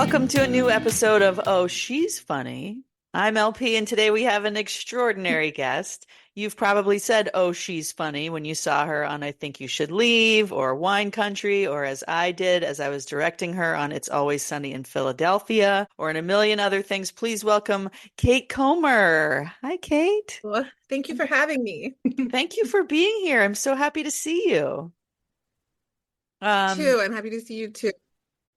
Welcome to a new episode of Oh, She's Funny. I'm LP, and today we have an extraordinary guest. You've probably said, Oh, she's funny when you saw her on I Think You Should Leave or Wine Country, or as I did as I was directing her on It's Always Sunny in Philadelphia, or in a million other things. Please welcome Kate Comer. Hi, Kate. Well, thank you for having me. Thank you for being here. I'm so happy to see you. Um, Too. I'm happy to see you too.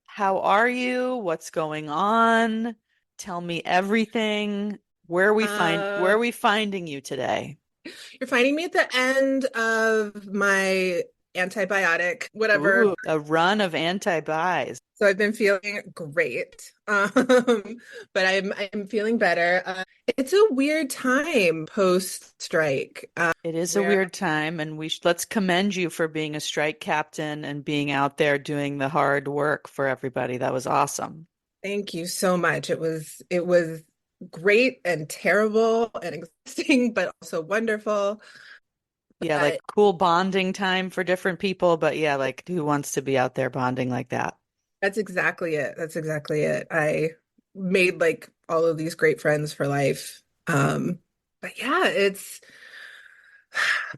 How are you? What's going on? Tell me everything. Where Uh, are we finding you today? you're finding me at the end of my antibiotic, whatever. Ooh, a run of anti-buys. So I've been feeling great. But I'm feeling better. It's a weird time post strike, It is a where weird time, and let's commend you for being a strike captain and being out there doing the hard work for everybody. That was awesome. thank you so much. It was great and terrible and exhausting, but also wonderful. Yeah, like But cool bonding time for different people, but yeah, like who wants to be out there bonding like that? that's exactly it. That's exactly it. I made like all of these great friends for life. But yeah, it's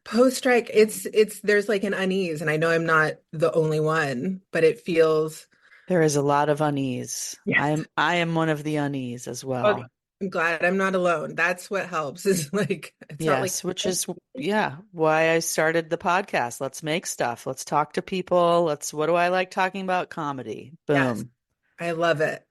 post-strike. It's there's like an unease, and I know I'm not the only one, but it feels There is a lot of unease. yes. I am one of the unease as Okay. well. I'm glad I'm not alone. That's what helps is like it's not like Yes, which is yeah, why I started the podcast. Let's make stuff. Let's talk to people. What do I like talking about? Comedy. yes, Boom. I love it.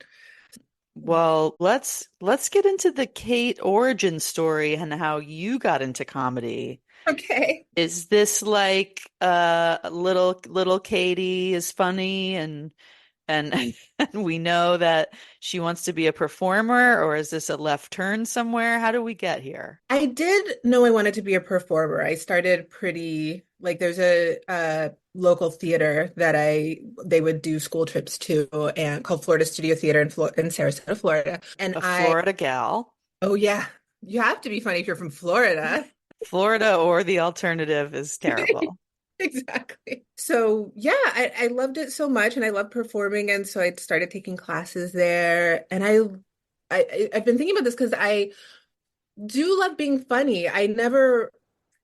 Well, let's get into the Kate origin story and how you got into comedy. Okay. Is this like little Katie is funny and and we know that she wants to be a performer, or is this a left turn somewhere? How do we get here? I did know I wanted to be a performer. I started pretty like there's a local theater that I they would do school trips to and called Florida Studio Theater in Sarasota, Florida. And A I Florida gal. oh yeah, you have to be funny if you're from Florida. Florida or the alternative is terrible. Exactly. So yeah, I loved it so much and I loved performing and so I started taking classes there and I've been thinking about this because I do love being funny. I never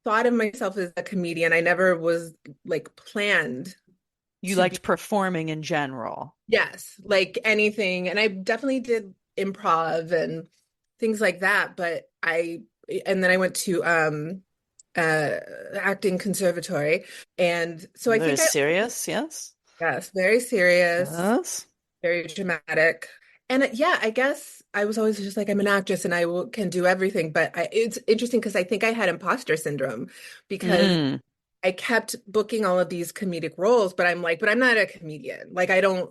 thought of myself as a comedian. I never was like planned You to be, liked performing in general. yes, like anything. And I definitely did improv and things like that. And then I went to acting conservatory. And so I That think is serious, yes. yes, very serious, Yes. very dramatic. And yeah, I guess I was always just like, I'm an actress and can do everything. But it's interesting because I think I had imposter syndrome because Mm. I kept booking all of these comedic roles, but I'm like, but I'm not a comedian. Like I don't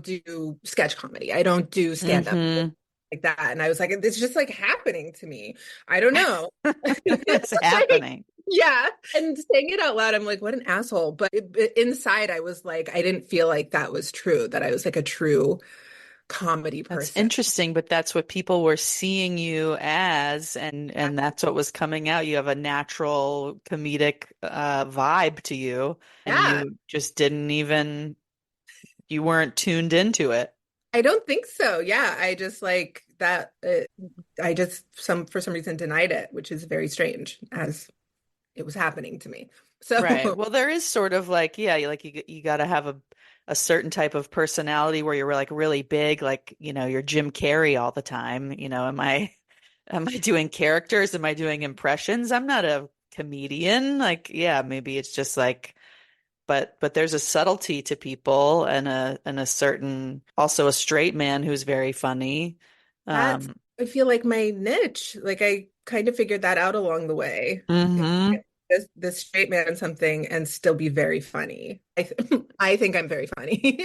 do sketch comedy. I don't do stand up Hmm. like that. And I was like, it's just like happening to me. I don't know. It's Like, happening. yeah. And saying it out loud, I'm like, what an asshole. But inside, I was like, I didn't feel like that was true, that I was like a true comedy That's person. interesting, but that's what people were seeing you as, and that's what was coming out. You have a natural comedic vibe to you, and Yeah. you just didn't even you weren't tuned into it. I don't think so. Yeah. I just like that. I just for some reason denied it, which is very strange as it was happening to me. Right. So Well, there is sort of like, yeah, you got to have a certain type of personality where you're like really big, like, you're Jim Carrey all the time. Am I doing characters? Am I doing impressions? I'm not a comedian. Like, yeah, maybe it's just like, but there's a subtlety to people and a certain also a straight man who's very funny. that's, Um, I feel like my niche. Like I kind of figured that out along the way. mhm. This straight man something and still be very funny. I think I'm very funny.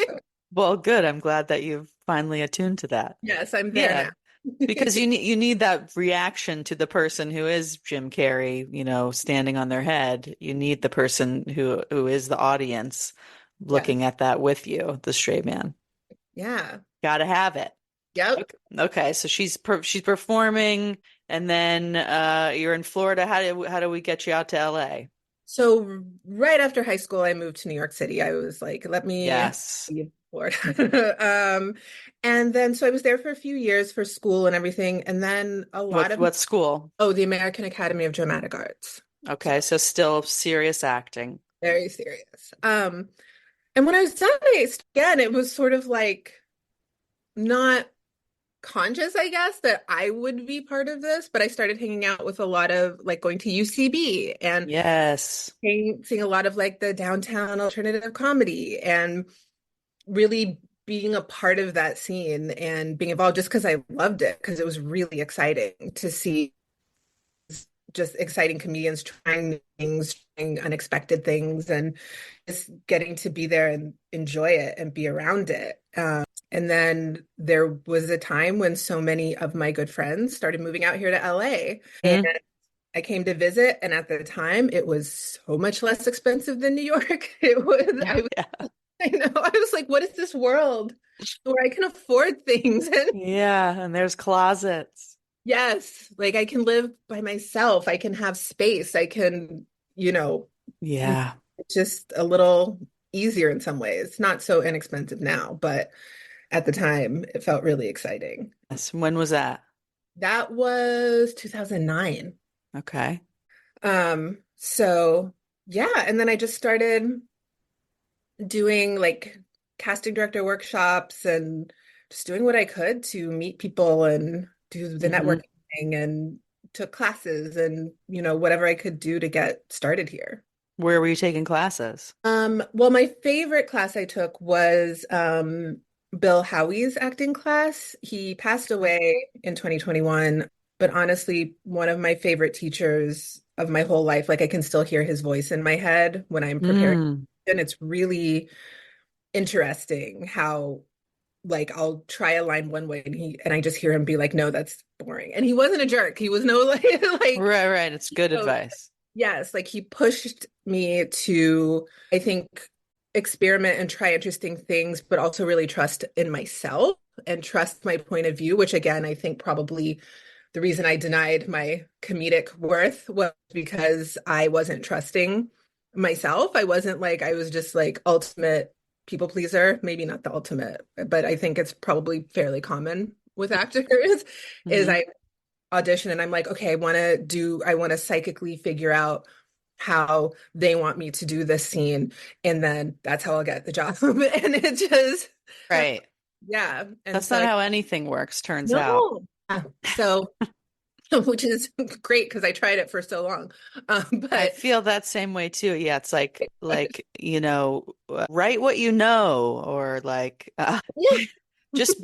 Well, good. I'm glad that you've finally attuned to that. Yes, I'm there Yeah, now. because you need that reaction to the person who is Jim Carrey, standing on their head. You need the person who is the audience looking Yes. at that with you, the straight man. Yeah. Got to have it. Yep. Okay. Okay, so she's performing, and then you're in Florida. How do we get you out to LA? So right after high school, I moved to New York City. I was like, let me Yes. leave Lord. Um, and then so I was there for a few years for school and everything, and then a lot of What school? oh, the American Academy of Dramatic Arts. So Okay, so still serious acting. very serious. And when I was done, again, it was sort of like not conscious, I guess, that I would be part of this, but I started hanging out with a lot of like going to UCB and Yes. seeing a lot of like the downtown alternative comedy and really being a part of that scene and being involved just because I loved it, because it was really exciting to see just exciting comedians trying new things, trying unexpected things, and just getting to be there and enjoy it and be around it. And then there was a time when so many of my good friends started moving out here to LA, and Mm. I came to visit. And at the time, it was so much less expensive than New York. Yeah. I know, I was like, what is this world where I can afford things? And Yeah, and there's closets. yes, like I can live by myself. I can have space. I can, you know, Yeah. it's just a little easier in some ways. Not so inexpensive now, but at the time, it felt really exciting. Yes. When was that? That was 2009. Okay. So yeah, and then I just started doing like casting director workshops and just doing what I could to meet people and do the Hmm. networking thing, and took classes and whatever I could do to get started here. Where were you taking classes? Well, my favorite class I took was Bill Howie's acting class. He passed away in 2021, but honestly, one of my favorite teachers of my whole life. Like I can still hear his voice in my head when I'm preparing, Mm. and it's really interesting how like I'll try a line one way and I just hear him be like, no, that's boring. And he wasn't a jerk. He was no like Right, right. It's good so advice. yes, like he pushed me to, I think, experiment and try interesting things, but also really trust in myself and trust my point of view, which again, I think probably the reason I denied my comedic worth was because I wasn't trusting myself. I wasn't like, I was just like ultimate people pleaser, maybe not the ultimate, but I think it's probably fairly common with actors is Hmm. I audition and I'm like, okay, I want to psychically figure out how they want me to do this scene. And then that's how I'll get the job. And it just, Right. yeah. And That's so not I, how anything works, turns out. no. So, which is great because I tried it for so long. I But feel that same way too. Yeah, it's write what you know, or like yeah, just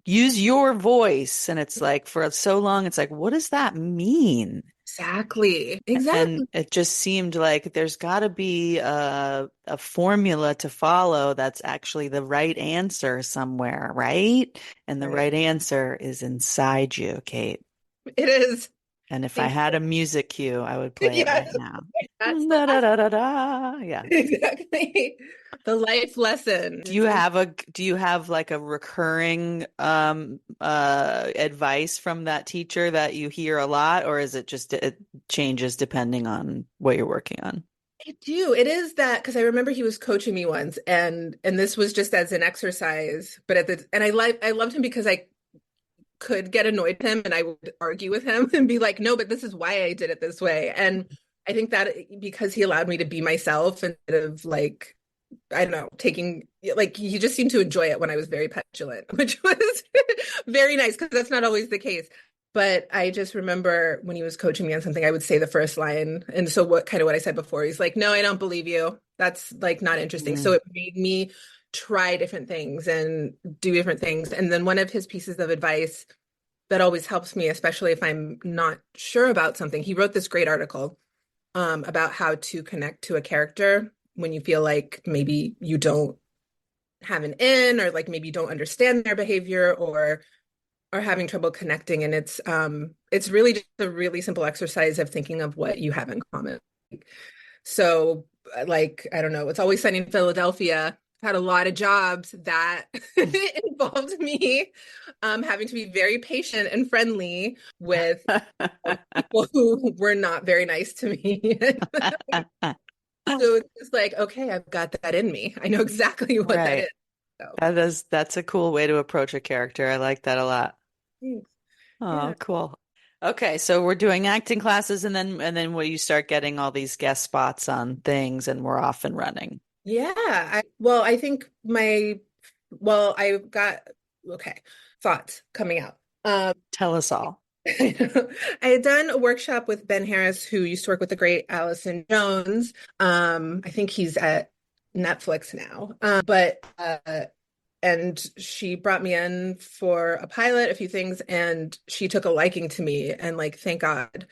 use your voice. And it's like for so long, it's like, what does that mean? exactly. And Exactly. it just seemed like there's got to be a formula to follow that's actually the right answer somewhere, right? And the Right. right answer is inside you, Kate. It is. And if I Thank had you. a music cue, I would play it right Yes, now. that's the Da, da, lesson. da, da, da. Yeah. Exactly. The life lesson. Do you have like a recurring advice from that teacher that you hear a lot, or is it just it changes depending on what you're working on? I do. It is that because I remember he was coaching me once, and this was just as an exercise, but I loved him because I could get annoyed with him and I would argue with him and be like, no, but this is why I did it this way. And I think that because he allowed me to be myself instead of like, I don't know, taking like he just seemed to enjoy it when I was very petulant, which was very nice because that's not always the case. But I just remember when he was coaching me on something, I would say the first line. And so what I said before, he's like, no, I don't believe you. That's like not interesting. So Mm. it made me try different things and do different things. And then one of his pieces of advice that always helps me, especially if I'm not sure about something, he wrote this great article about how to connect to a character when you feel like maybe you don't have an in, or like maybe you don't understand their behavior or are having trouble connecting. And it's really just a really simple exercise of thinking of what you have in common. So like, I don't know, it's always sunny in Philadelphia. Had a lot of jobs that involved me having to be very patient and friendly with people who were not very nice to me. So it's just like, okay, I've got that in me. I know exactly what that is. Right. So, That's a cool way to approach a character. I like that a lot. thanks. Oh, Yeah. cool. Okay, so we're doing acting classes and then when you start getting all these guest spots on things and we're off and running. Yeah. I think I've got, okay, thoughts coming out. Tell us all. I had done a workshop with Ben Harris, who used to work with the great Allison Jones. I think he's at Netflix now. And she brought me in for a pilot, a few things, and she took a liking to me. And like, thank God.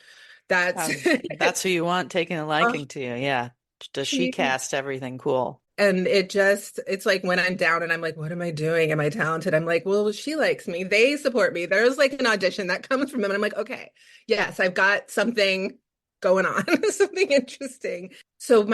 That's That's who you want taking a uh, liking to you. Yeah. Does she she cast everything cool? and it's like when I'm down and I'm like, what am I doing? Am I talented? I'm like, well, she likes me. They support me. There's like an audition that comes from them. And I'm like, okay, yes, I've got something going on, something interesting. So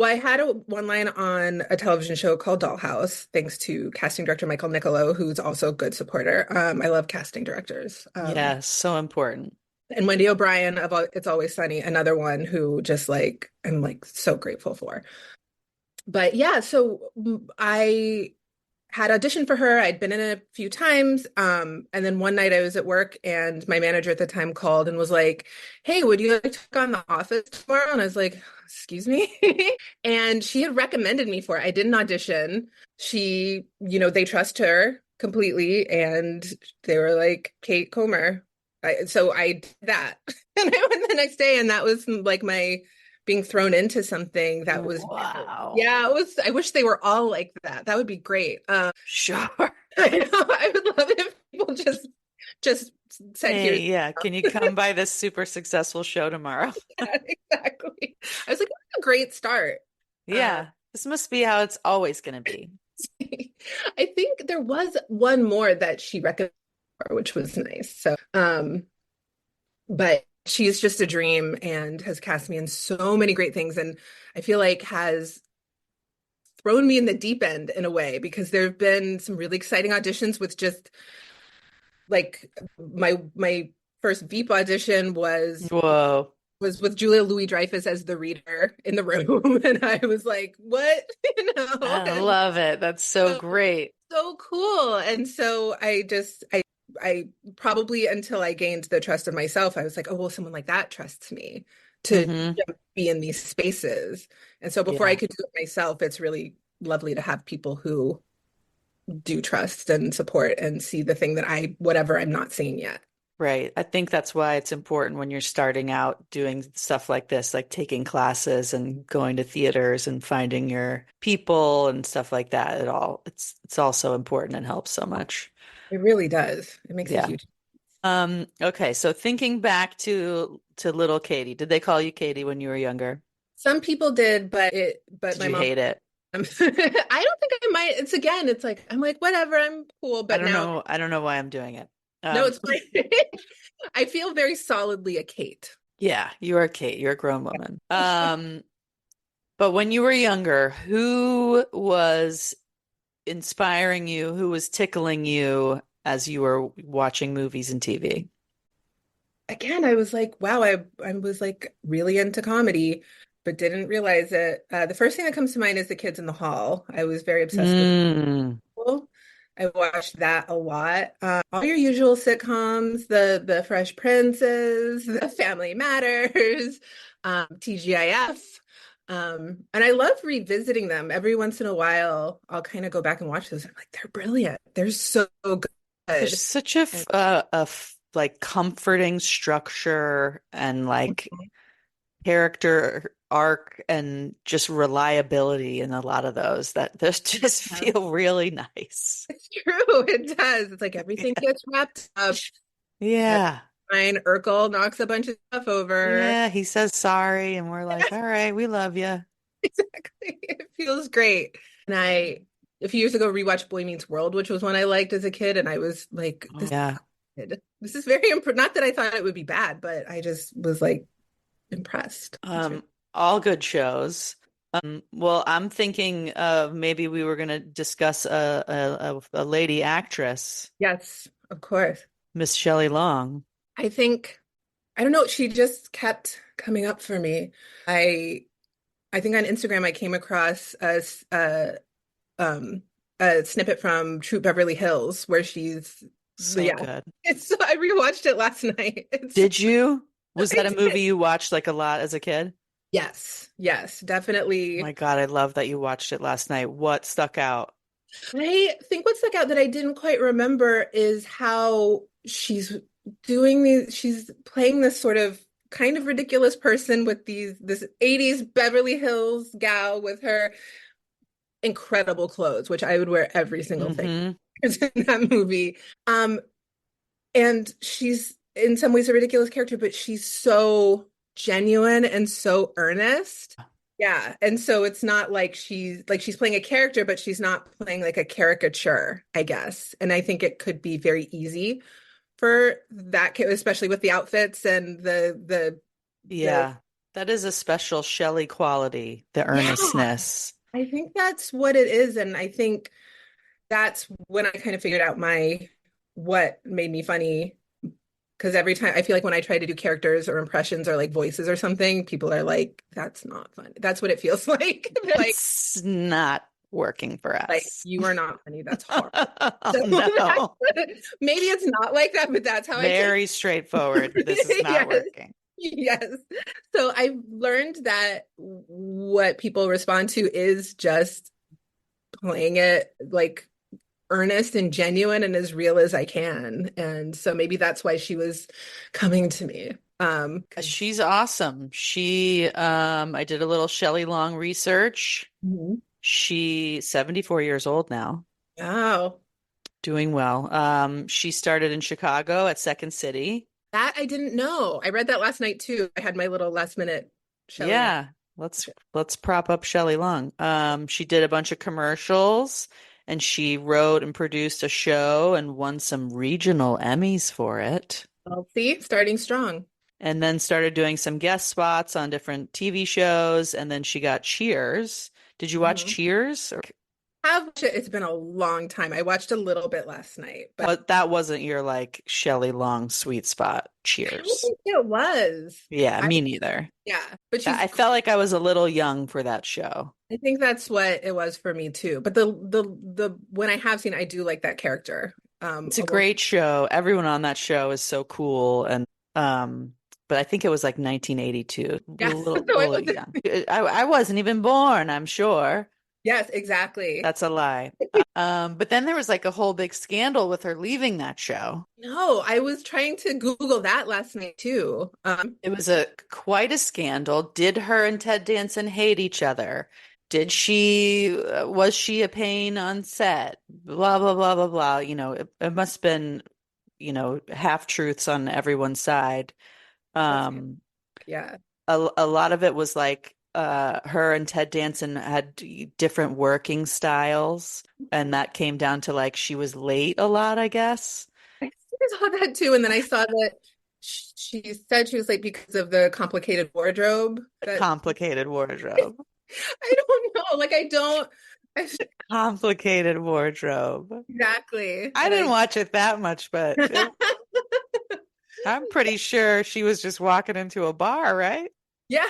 I had one line on a television show called Dollhouse, thanks to casting director Michael Niccolo, who's also a good supporter. I love casting directors. Yeah, so important. And Wendy O'Brien of It's Always Sunny, another one who just like I'm like so grateful for. But yeah, so I had auditioned for her. I'd been in it a few times. And then one night I was at work and my manager at the time called and was like, hey, would you like to work on The Office tomorrow? And I was like, excuse me. And she had recommended me for it. I didn't audition. They trust her completely. And they were like, Kate Comer. So I did that. And I went the next day and that was like my being thrown into something that was new. Wow. Yeah, it was. I wish they were all like that. That would be great. Sure. I know, I would love if people just said, "Here's." Hey, yeah. Can you come by this super successful show tomorrow? Yeah, exactly. I was like, "That's a great start." Uh, Yeah. This must be how it's always going to be. I think there was one more that she recommended, which was nice. But she's just a dream and has cast me in so many great things, and I feel like has thrown me in the deep end in a way because there have been some really exciting auditions with just like my first Veep audition Whoa. was with Julia Louis-Dreyfus as the reader in the room, and I was like, "What?" I And love it. That's so so great. so cool. And so I probably until I gained the trust of myself, I was like, "Oh, well, someone like that trusts me to Hmm. be in these spaces." And so before I Yeah. could do it myself, it's really lovely to have people who do trust and support and see the thing that whatever I'm not seeing yet. Right. I think that's why it's important when you're starting out doing stuff like this, like taking classes and going to theaters and finding your people and stuff like that. It's also important and helps so much. It really does. It makes a Yeah. huge. Okay, so thinking back to little Katie, did they call you Katie when you were younger? Some people did, but Did my you mom, hate it? I don't think I might. It's like, I'm like, whatever, I'm cool. I But don't now, know. I don't know why I'm doing it. no, it's fine. I feel very solidly a Kate. Yeah, you are Kate. You're a grown woman. But when you were younger, who was inspiring you? Who was tickling you as you were watching movies and TV? Again, I was like, wow, I was like really into comedy, but didn't realize it. The first thing that comes to mind is The Kids in the Hall. I was very obsessed with Mm. school. I watched that a lot. All your usual sitcoms, the Fresh Princes, The Family Matters, TGIF. And I love revisiting them. Every once in a while, I'll kind of go back and watch those. I'm like, they're brilliant. They're so There's good. such like comforting structure and like character arc and just reliability in a lot of those that those just Yeah, feel really nice. it's true. It does. It's like everything gets wrapped up. That's Yeah. fine. Urkel knocks a bunch of stuff over. Yeah, he says sorry and we're like, all right, we love you. Exactly. It feels great. And I, a few years ago, rewatched Boy Meets World, which was one I liked as a kid. And I was like, Oh, yeah. this is very imp not that I thought it would be bad, but I just was like impressed. It's really, All good shows. Well, I'm thinking maybe we were going to discuss a lady actress, yes, of course. Miss Shelley Long. I think, I don't know, she just kept coming up for me. I I think on Instagram I came across um a snippet from True Beverly Hills where she's So yeah. good. It's I rewatched it last night. It's Did you? Was I that a movie did. you watched like a lot as a kid? Yes, yes, My definitely. God, I love that you watched it last night. What stuck out? I think what stuck out that I didn't quite remember is how she's playing this sort of kind of ridiculous person with this 80s Beverly Hills gal with her incredible clothes, which I would wear every single thing Hmm. in that movie. Um, and she's in some ways a ridiculous character, but she's so genuine and so earnest. Yeah. And so it's not like she's playing a character, but she's not playing like a caricature, I guess. And I think it could be very easy for especially with the outfits and the Yeah, that is a special Shelley quality, the yeah, earnestness. I think that's what it is. And I think that's when I kind of figured out my what made me funny. Because every time I feel like when I try to do characters or impressions or like voices or something, people are like, that's not funny. That's what it feels like. They're It's not working for like, us. you are not funny. That's horrible. Oh So no. maybe it's not like that, but that's how I take Very straightforward. This is it. not Yes. working. Yes. So I've learned that what people respond to is just playing it like earnest and genuine and as real as I can. And so maybe that's why she was coming to me. 'Cause She's awesome. I did a little Shelley Long research. Mhm. She's 74 years old now, Wow. doing well. She started in Chicago at Second City. That I didn't know. I read that last night too. I had my little last minute Shelley Long. Yeah, let's prop up Shelley Long. She did a bunch of commercials and she wrote and produced a show and won some regional Emmys for it. Well, see, starting strong. And then started doing some guest spots on different TV shows. And then she got Cheers. Did you watch Mhm. Cheers? Or It's been a long time. I watched a little bit last night, but what? That wasn't your like Shelley Long sweet spot. I don't Cheers. think it was. Yeah, I me neither. yeah, but I felt like I was a little young for that show. I think that's what it was for me too. But the when I have seen, I do like that character. It's a Although great show. Everyone on that show is so cool. And um, but I think it was like 1982. A yes, so it little was young. I wasn't even born, I'm sure. yes, exactly. That's a lie. But then there was like a whole big scandal with her leaving that show. No, I was trying to Google that last night too. It was a quite a scandal. Did her and Ted Danson hate each other? Was she a pain on set? Blah blah blah blah blah. It must have been, half truths on everyone's side. That's Um, yeah. a lot of it was like her and Ted Danson had different working styles, and that came down to like she was late a lot, I guess. I saw that too, and then I saw that she said she was late because of the complicated wardrobe. A That complicated wardrobe. I don't know. Like I don't I, Complicated wardrobe. exactly. I And didn't I watch it that much, but I'm pretty sure she was just walking into a bar, right? yeah,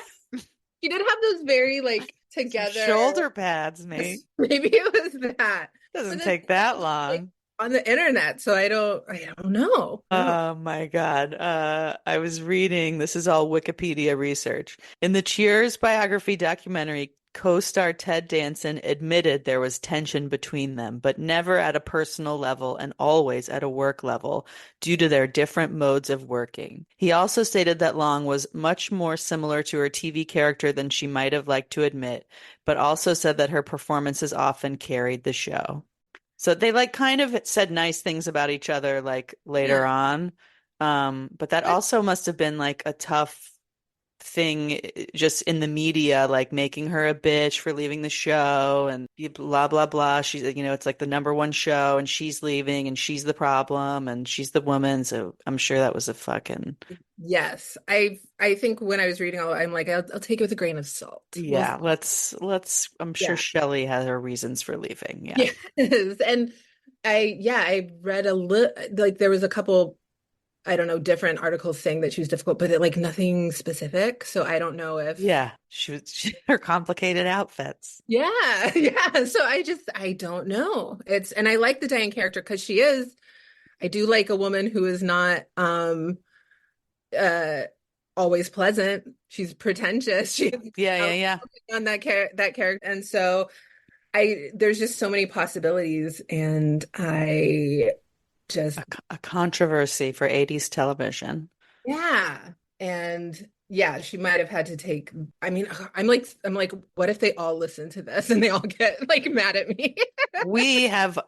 she did have those very like Some together. shoulder pads, mate. Maybe it was that. But Doesn't then take that like long. on the internet, so I don't know. No. Oh my God. I was reading, this is all Wikipedia research. In the Cheers biography documentary, co-star Ted Danson admitted there was tension between them, but never at a personal level and always at a work level due to their different modes of working. He also stated that Long was much more similar to her TV character than she might have liked to admit, but also said that her performances often carried the show. So they like kind of said nice things about each other like Yeah. later on. But that also must have been like a tough thing just in the media, like making her a bitch for leaving the show and blah blah blah. She's, it's like the number one show and she's leaving and she's the problem and she's the woman. So I'm sure that was a fucking Yes. I think when I was reading all I'm like I'll take it with a grain of salt. Well, yeah, let's I'm sure yeah. Shelley has her reasons for leaving. Yeah. Yes. And I read a little like there was a couple I don't know, different articles saying that she was difficult, but like nothing specific. So I don't know if, Yeah, her complicated outfits. yeah, yeah. So I don't know. And I like the Diane character because I do like a woman who is not, uh, always pleasant. She's pretentious. She's Yeah, yeah, yeah. on that character. And so there's just so many possibilities. And I just, A controversy for 80s television. yeah. And yeah, she might have had to take, I mean, I'm like, what if they all listen to this and they all get like mad at me? We have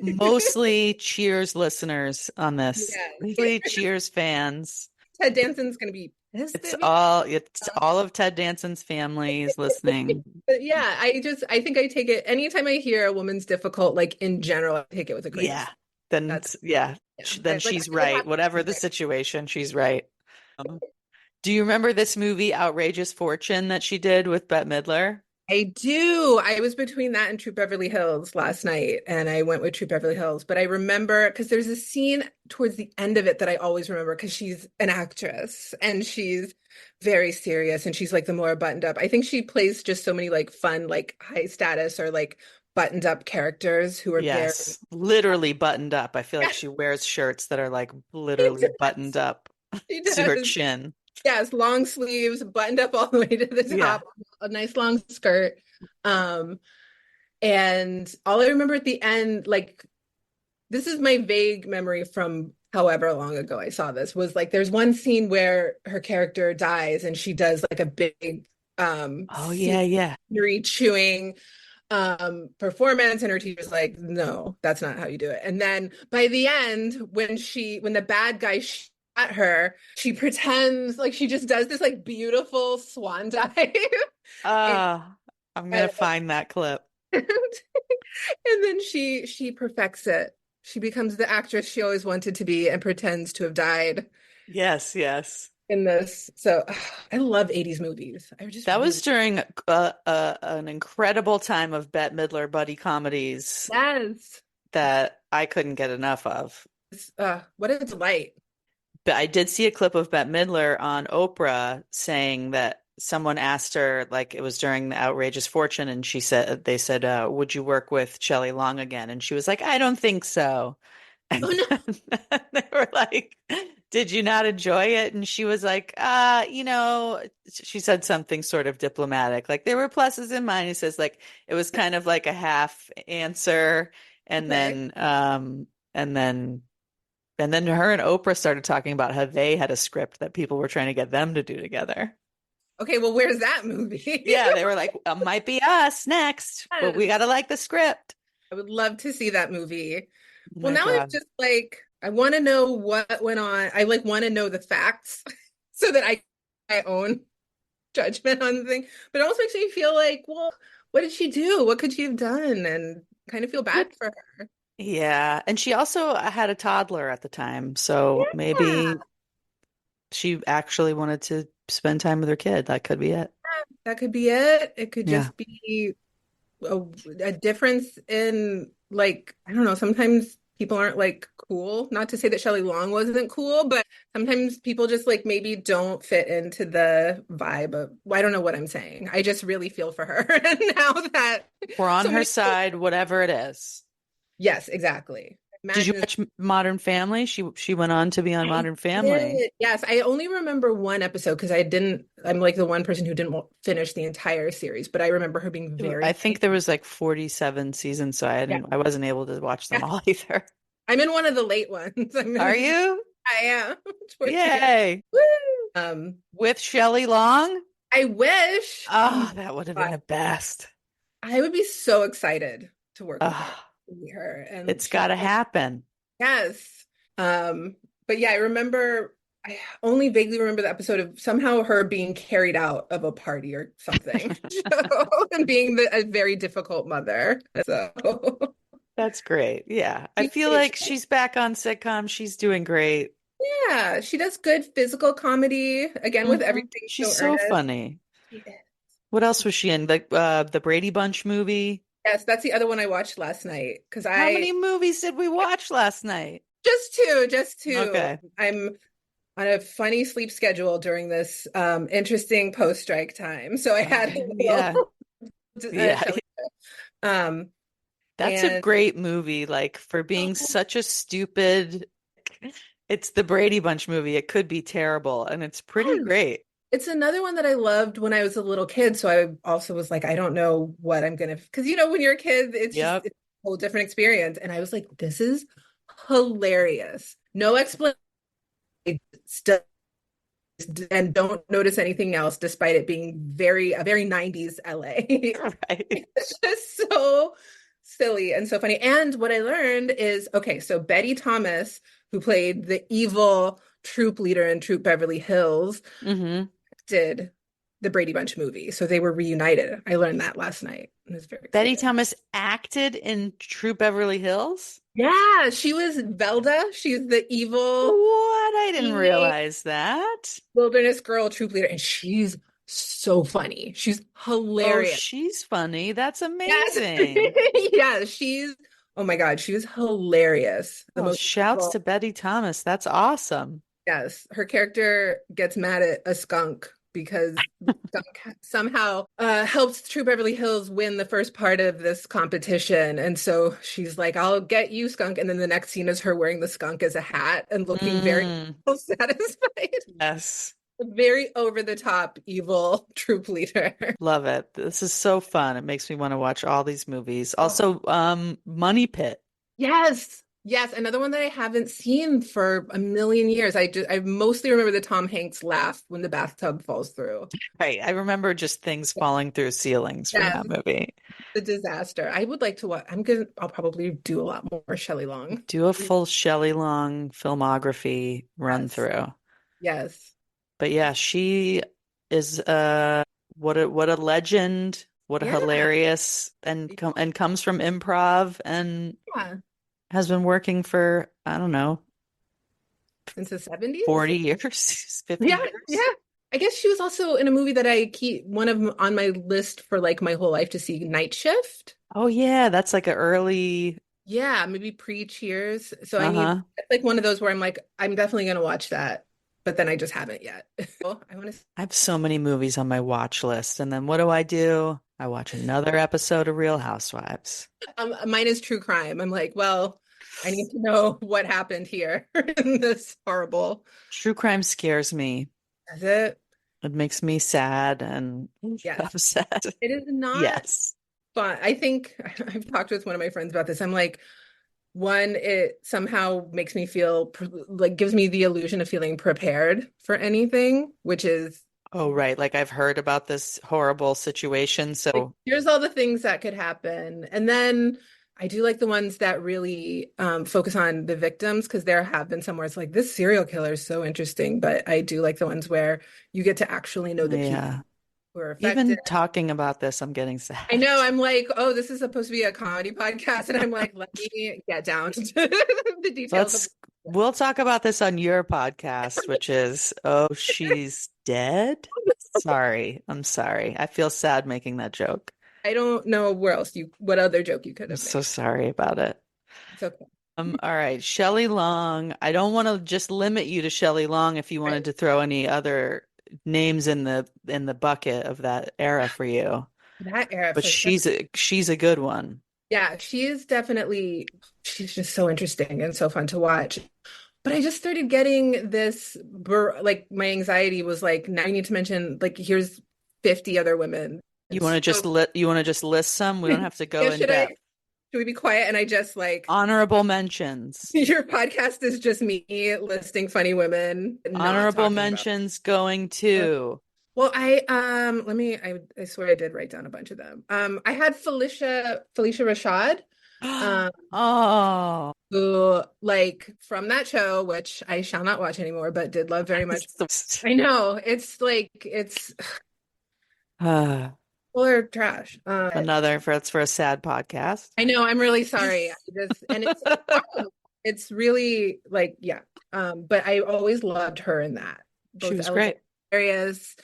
mostly Cheers listeners on this, Yes. mostly Cheers fans. Ted Danson's gonna be pissed It's at me. all it's Um, all of Ted Danson's families listening. but yeah, I think I take it anytime I hear a woman's difficult, like in general, I take it with a grain of Yeah. salt. Then That's yeah, yeah. then Like she's I would right. have Whatever the to. situation, she's right. Do you remember this movie Outrageous Fortune that she did with Bette Midler? I do. I was between that and True Beverly Hills last night, and I went with True Beverly Hills. But I remember because there's a scene towards the end of it that I always remember because she's an actress and she's very serious and she's like the more buttoned up. I think she plays just so many like fun, like high status or like buttoned up characters who are very, Yes, literally buttoned up. I feel like she wears shirts that are like she literally buttoned does. up She to her does. chin. Yes, long sleeves, buttoned up all the way to the Yeah. top, a nice long skirt. Um, and all I remember at the end, like this is my vague memory from however long ago I saw this, was like there's one scene where her character dies and she does like a big Oh yeah, yeah. scenery chewing performance and her teacher's like, no, that's not how you do it. And then by the end, when the bad guy shot her, she pretends like she just does this like beautiful swan dive. and, Uh, I'm gonna and find that clip. then she perfects it. She becomes the actress she always wanted to be and pretends to have died Yes, yes. in this. So I love 80s movies. I just That was really, during an incredible time of Bette Midler buddy comedies yes. that I couldn't get enough of. What a delight. But I did see a clip of Bette Midler on Oprah saying that someone asked her, like it was during the Outrageous Fortune, and they said, would you work with Shelley Long again? And she was like, I don't think so. Oh And no. they were like, did you not enjoy it? And she was like, she said something sort of diplomatic. Like there were pluses and minuses. Like it was kind of like a half answer. And Okay. then, and then, and then her and Oprah started talking about how they had a script that people were trying to get them to do together. Okay, well, where's that movie? Yeah, they were like, might be us next, but we Yes. got to like the script. I would love to see that movie. Oh Well, my now I'm God. just like, I want to know what went on. I like want to know the facts so that I own judgment on the thing. But it also makes me feel like, well, what did she do? What could she have done? And kind of feel bad for her. Yeah, and she also had a toddler at the time, so Yeah, maybe she actually wanted to spend time with her kid. That could be it. that could be it. It could Yeah. just be a, a difference in like, I don't know, sometimes people aren't like cool. Not to say that Shelley Long wasn't cool, but sometimes people just like maybe don't fit into the vibe of, well, I don't know what I'm saying. I just really feel for her. And now that We're on so her many people, side, whatever it is. yes, exactly. Did you Imagine watch Modern Family? She went on to be on I Modern Family. did. Yes, I only remember one episode because I'm like the one person who didn't finish the entire series, but I remember her being I very think there was like 47 seasons, so yeah. I wasn't able to watch them Yeah. all either. I'm in one of the late ones. Are you? I am towards the end. Yay. Woo! Um, With Shelley Long? I wish. Oh my Oh, that would have been God. the best. I would be so excited to work with her, Oh, to meet her. And it's she's got to so, happen. yes. But yeah, I only vaguely remember the episode of somehow her being carried out of a party or something. And being a very difficult mother. So That's great. Yeah. I she, feel like she's back on sitcom. She's doing great. yeah, she does good physical comedy, again with everything She's so so earnest. funny. What else was she in? The Brady Bunch movie? Yes, that's the other one I watched last night because How many movies did we watch last night? Just two. Okay. I'm on a funny sleep schedule during this interesting post-strike time. So I had a little Yeah. Yeah. Shelley. Um, That's a and great movie, like for being such a stupid, it's the Brady Bunch movie. It could be terrible, and it's pretty yes, great. it's another one that I loved when I was a little kid. So I also was like, I don't know what I'm gonna, because when you're a kid, Yep. it's a whole different experience. And I was like, this is hilarious. No explanation. Still, and don't notice anything else, despite it being a very 90s LA. Right. It's just so silly and so funny. And what I learned is okay, so Betty Thomas, who played the evil troop leader in Troop Beverly Hills, Hmm. did the Brady Bunch movie. So they were reunited. I learned that last night. It was very Betty exciting. Thomas acted in True Beverly Hills? Yeah, she was Velda. She's the evil What? I didn't teenage realize that. wilderness girl troop leader, and she's so funny. She's Oh, hilarious. she's funny. That's Yes. amazing. Yeah, oh my God, she was hilarious. The Oh, most shouts evil. to Betty Thomas. That's awesome. Yes, her character gets mad at a skunk because the skunk somehow helps True Beverly Hills win the first part of this competition. And so she's like, I'll get you, skunk. And then the next scene is her wearing the skunk as a hat and looking very Mm, satisfied. yes. Very over the top evil troop leader. Love it. This is so fun. It makes me want to watch all these movies. Oh, Also, Money Pit. yes. Yes, another one that I haven't seen for a million years. I mostly remember the Tom Hanks laugh when the bathtub falls through. Right. I remember just things falling through ceilings from Yes, that movie. the disaster. I would like to watch. I'll probably do a lot more Shelley Long. Do a full Shelley Long filmography run Yes. through. Yes. But yeah, she is what a legend, what a Yeah. hilarious and comes from improv and Yeah. has been working for, I don't know, Since the 70s. 40 years, 50 Yeah. Yeah. years. I guess she was also in a movie that I keep one of them on my list for like my whole life to see, Night Shift. Oh yeah, that's like an early Yeah, maybe pre-Cheers. So uh-huh. it's like one of those where I'm like, I'm definitely gonna watch that, but then I just haven't yet. I want to. I have so many movies on my watch list, and then what do? I watch another episode of Real Housewives. Mine is true crime. I'm like, well, I need to know what happened here in this horrible. True crime scares me. Is it? It makes me sad and Yes. upset. It is not Yes. fun. I think I've talked with one of my friends about this. I'm like, one, it somehow makes me feel like gives me the illusion of feeling prepared for anything, which is Oh, right. Like I've heard about this horrible situation. like, So, here's all the things that could happen. And then I do like the ones that really focus on the victims because there have been some where it's like, this serial killer is so interesting. But I do like the ones where you get to actually know the people yeah. who are affected. Even talking about this, I'm getting I sad. know, I'm like, oh, this is supposed to be a comedy podcast. And I'm like, let me get down to the details of Let's we'll talk about this on your podcast, which is, oh, she's dead. Sorry. I'm sorry. I feel sad making that joke. I don't know what other joke you could I'm have so made. sorry about it. It's okay. All right, Shelley Long. I don't want to just limit you to Shelley Long if you Right. wanted to throw any other names in the bucket of that era for you. That era But for sure. she's a good one. Yeah, she's just so interesting and so fun to watch. But I just started getting this, like my anxiety was like, now you need to mention, like, here's 50 other women. And so, You want to just list some? We don't have to go yeah, in depth. should we be quiet? And I just like, Honorable mentions. your podcast is just me listing funny women, not Honorable talking about. mentions going to. Well, I swear I did write down a bunch of them. I had Felicia Rashad, um, Oh, who like from that show, which I shall not watch anymore, but did love very much. it's the worst. I know it's like it's Ah, full trash. it's for a sad podcast. I know, I'm really sorry. And it's really like, yeah. But I always loved her in that, She both was Ellen great. DeGeneres.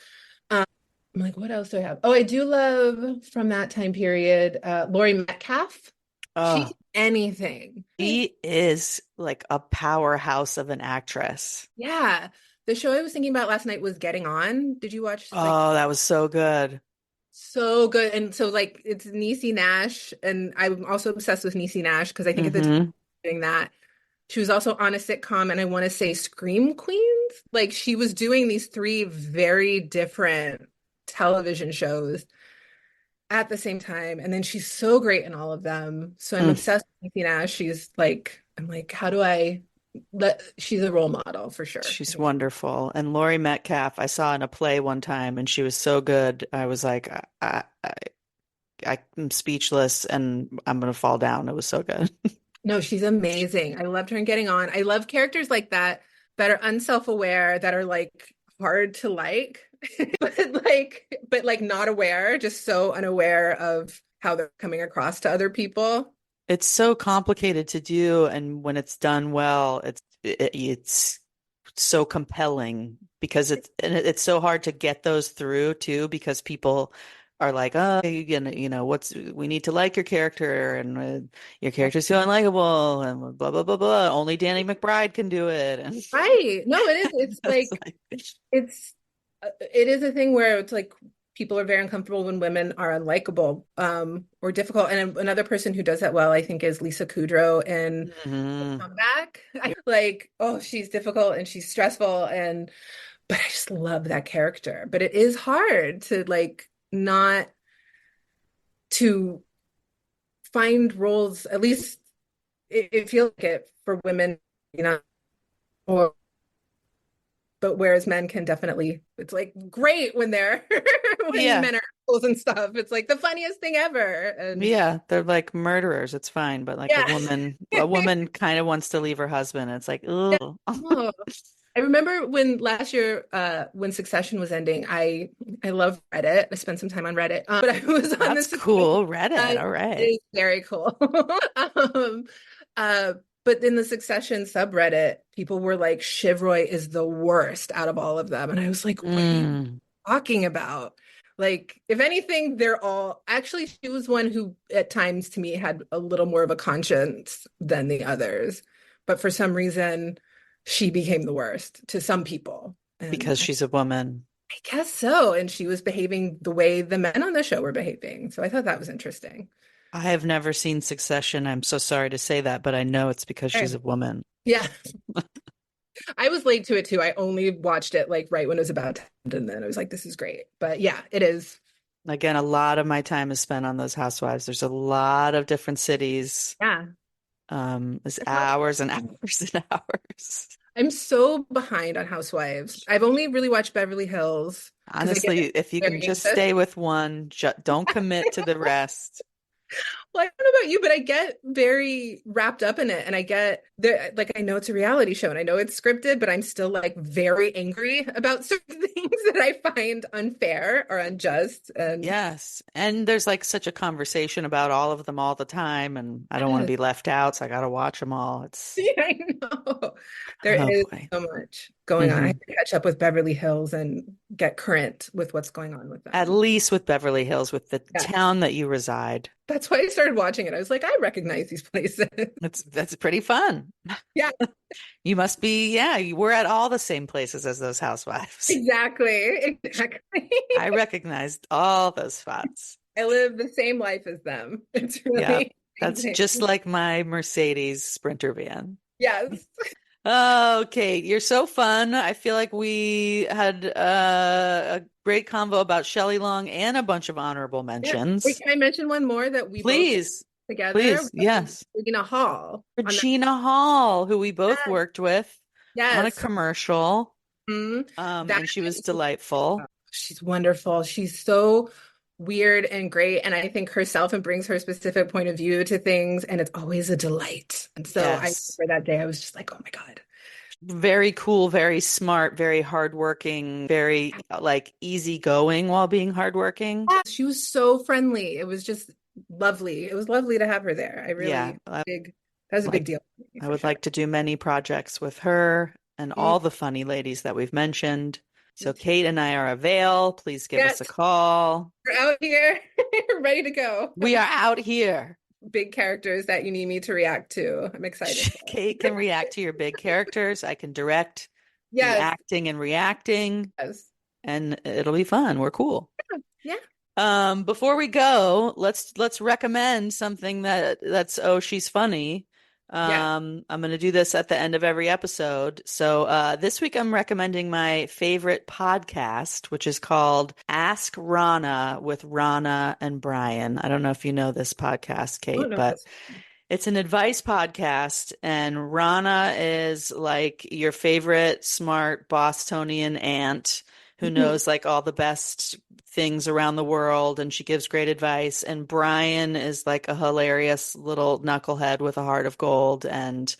I'm like, what else do I have? Oh, I do love from that time period, Laurie Metcalf. She's Oh, anything. She is like a powerhouse of an actress. Yeah. The show I was thinking about last night was Getting On. Did you watch like Oh, that was so good. so good? And so like it's Niecy Nash, and I'm also obsessed with Niecy Nash because I think at the time Hmm. doing that, she was also on a sitcom, and I want to say Scream Queens. Like she was doing these three very different television shows at the same time. And then she's so great in all of them. So I'm Mm. obsessed with Niecy Nash. She's like, I'm like, how do I she's a role model for sure. I She's think she's wonderful. And Laurie Metcalf, I saw in a play one time and she was so good. I was like, I'm speechless and I'm gonna fall down. It was so good. no, she's amazing. I loved her in Getting On. I love characters like that that are unself-aware, that are like hard to like, but like not aware, just so unaware of how they're coming across to other people. It's so complicated to do, and when it's done well, it's so compelling because it's so hard to get those through too because people are like, oh, what's we need to like your character and your character's so unlikable and blah blah blah blah. Only Danny McBride can do it, and Right. No, it is. It's it's like like, it's it is a thing where it's like people are very uncomfortable when women are unlikable or difficult. And another person who does that well, I think, is Lisa Kudrow in mhm. Comeback. I like, oh, she's difficult and she's stressful and but I just love that character. But it is hard to like not to find roles, at least it feels like it for women, you know, or but whereas men can definitely, it's like great when they're when Yeah. men are assholes and stuff. It's like the funniest thing ever. And Yeah, they're like murderers. It's fine, but like yeah. a woman kind of wants to leave her husband. It's like, Yeah. oh, Oh. I remember when last year, when Succession was ending, I love Reddit. I spent some time on Reddit, but I was on the that's Succession. cool. Reddit. All It right. is very cool. Um, uh, but in the Succession subreddit, people were like, Shivroy is the worst out of all of them, and I was like, what are you Mm, talking about? Like, if anything, they're all actually, she was one who at times to me had a little more of a conscience than the others. But for some reason, she became the worst to some people. And because she's a woman. I guess so. And she was behaving the way the men on the show were behaving. So I thought that was interesting. I have never seen Succession. I'm so sorry to say that, but I know it's because she's Okay. a woman. Yeah, I was late to it too. I only watched it like right when it was about to end, and then I was like, this is great. But yeah, it is. Again, a lot of my time is spent on those housewives. There's a lot of different cities. Yeah. There's hours and hours and hours. I'm so behind on Housewives. I've only really watched Beverly Hills because I get Honestly, if you can very just anxious. stay with one, don't commit to the rest. Well, I don't know about you, but I get very wrapped up in it. And I get there, like, I know it's a reality show and I know it's scripted, but I'm still like very angry about certain things that I find unfair or unjust. And Yes. And there's like such a conversation about all of them all the time, and I don't want to yes, be left out, so I got to watch them all. It's, I know there oh is boy. so much going on. I Hmm. have to catch up with Beverly Hills and get current with what's going on with At them. least with Beverly Hills, with the Yes. town that you reside. That's why I started watching it. I was like, I recognize these places. That's pretty fun. Yeah, You must be, yeah, you were at all the same places as those housewives. exactly. Exactly. I recognized all those spots. I live the same life as them. It's Yeah. really That's amazing. just like my Mercedes Sprinter van. Yes. Oh, Kate, you're so fun. I feel like we had a great convo about Shelley Long and a bunch of honorable Yeah. Wait, mentions. can I mention one more that we both did Please, together? please, yes. Regina Hall on the Regina Hall, who we both yes, worked with on a yes. commercial, Mhm. That and she was delightful. she's wonderful. She's so weird and great. And I think herself and brings her specific point of view to things. And it's always a delight. And so I Yes. remember that day, I was just like, oh my God. Very cool, very smart, very hardworking, very like easygoing while being hardworking. She was so friendly. It was just lovely. It was lovely to have her there. I Yeah, really big that was a big like deal for me I for would sure. like to do many projects with her and Mm, all the funny ladies that we've mentioned. me So too. Kate and I are avail. Please give us a Yes, call. we're out here. We're ready to go. We are out here. big characters that you need me to react to. I'm excited. Kate can react to your big characters. I can direct the Yes, acting and reacting, yes. and it'll be fun. We're cool. Yeah, Before we go, let's recommend something that's oh, she's funny. yeah. I'm gonna do this at the end of every episode. So this week I'm recommending my favorite podcast, which is called Ask Rana with Rana and Brian. I don't know if you know this podcast, I don't Kate, know but this. it's an advice podcast, and Rana is like your favorite smart Bostonian aunt who knows like all the best things around the world, and she gives great advice. And Brian is like a hilarious little knucklehead with a heart of gold, and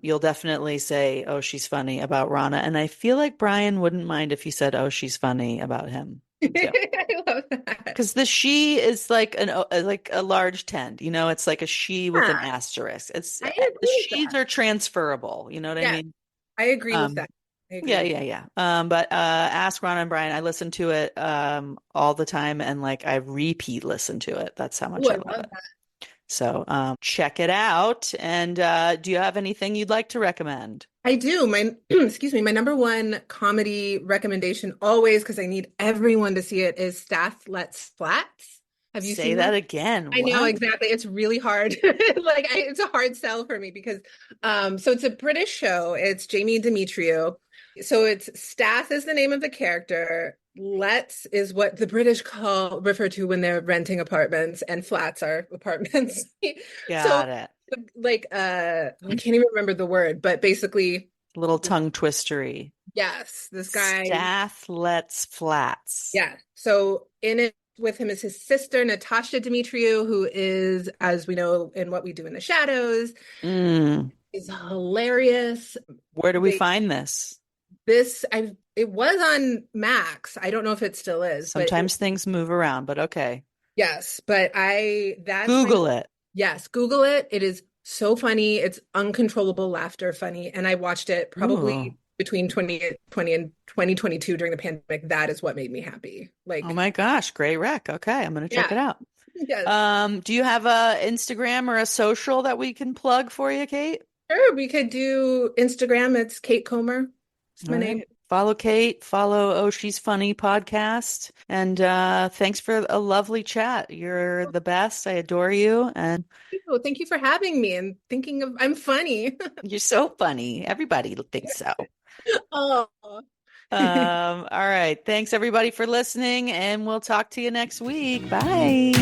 you'll definitely say, "Oh, she's funny" about Rana. And I feel like Brian wouldn't mind if you said, "Oh, she's funny" about him too. I love that. Because the she is like a large tent, it's like a she with an Yeah, asterisk. It's I the agree with she's that. are transferable. You know what I Yeah, mean? I agree with Um, that. I agree yeah, with yeah, yeah. But Ask Ron and Brian, I listen to it all the time, and like I repeat listen to it. That's how that. much Oh, I I love love it. that. So check it out. And do you have anything you'd like to recommend? I do. My excuse me, my number one comedy recommendation always, because I need everyone to see it, is Stath Lets Flats. Have you Say seen that that? again. I know What? exactly. It's really hard. It's a hard sell for me because so it's a British show. It's Jamie Demetriou. So it's Stath is the name of the character. Lets is what the British refer to when they're renting apartments, and flats are apartments. So Got it. I can't even remember the word, but basically Little tongue twistery. yes, this guy. Staff lets flats. Yeah. So in it with him is his sister, Natasha Demetriou, who is, as we know in What We Do in the Shadows, Mm. is hilarious. Where do we They find this? this I it was on Max. I don't know if it still is, but Sometimes things move around, but okay. yes, but I that's my Google it. yes, Google it. It is so funny. It's uncontrollable laughter funny. And I watched it Ooh. probably between 2020 and 2022 during the pandemic. That is what made me happy. Oh Like, my gosh, great rec. Okay, I'm gonna check yeah, it out. yes. Do you have a Instagram or a social that we can plug for you, Kate? Sure, we could do Instagram. It's Kate Comer. It's All my name. right. Follow Kate, follow Oh She's Funny podcast. And thanks for a lovely chat. You're the best. I adore you. And Oh, thank you for having me and thinking of I'm funny. you're so funny. Everybody thinks so. Oh. All right. Thanks everybody for listening, and we'll talk to you next week. Bye.